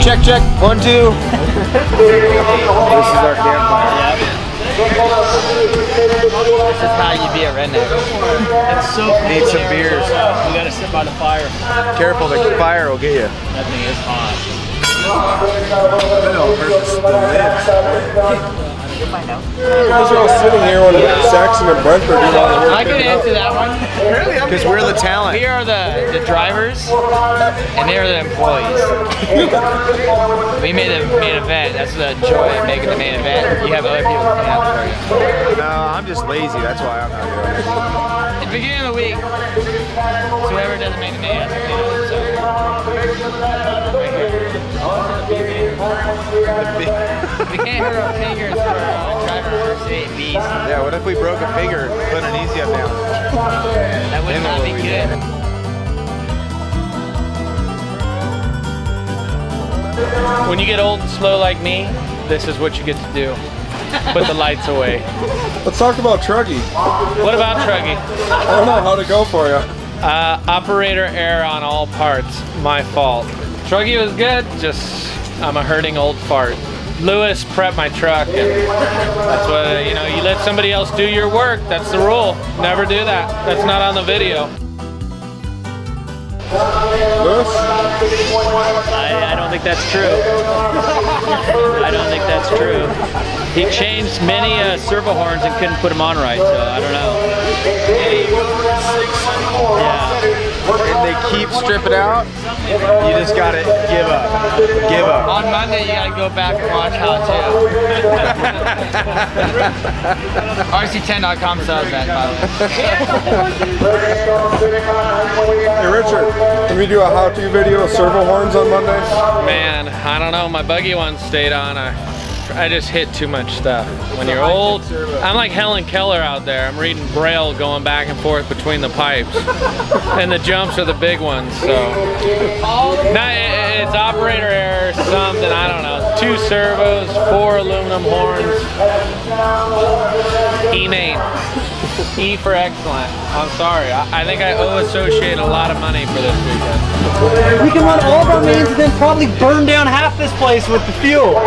running. Check, check. 1, 2. This is our campfire. Yep. This is how you be a redneck. It's so cold. Need some beers. We gotta sit by the fire. Careful, the fire will get you. That thing is hot. Because we're all sitting here when Saxon and Brent are doing all the work. I get into that one. Because we're the talent. We are the drivers, and they're the employees. We made the main event. That's the joy of making the main event. You have other people coming out for you. No, I'm just lazy. That's why I'm not doing it. At the beginning of the week, whoever doesn't make the main event, we can't hurt our fingers for driving our state beast. Yeah, what if we broke a finger and put an easy up down? That would not be good. When you get old and slow like me, this is what you get to do. Put the lights away. Let's talk about Truggy. What about Truggy? I don't know, how'd it go for you? Operator error on all parts. My fault. Truggy was good, just I'm a hurting old fart. Lewis prepped my truck, and that's what, you know, you let somebody else do your work. That's the rule. Never do that. That's not on the video. Lewis? I don't think that's true. I don't think that's true. He changed many servo horns and couldn't put them on right, so I don't know. Yeah. And they keep stripping out. You just gotta give up. Give up. On Monday, you gotta go back and watch how to. RC10.com sells that, by the way. Hey Richard, can we do a how-to video of servo horns on Monday? Man, I don't know. My buggy one stayed on. I just hit too much stuff. When you're old, I'm like Helen Keller out there. I'm reading Braille going back and forth between the pipes. And the jumps are the big ones, so. It's operator error, something, I don't know. 2 servos, 4 aluminum horns. E-main. E for excellent. I'm sorry. I think I owe Associate a lot of money for this weekend. We can run all of our mains and then probably burn down half this place with the fuel.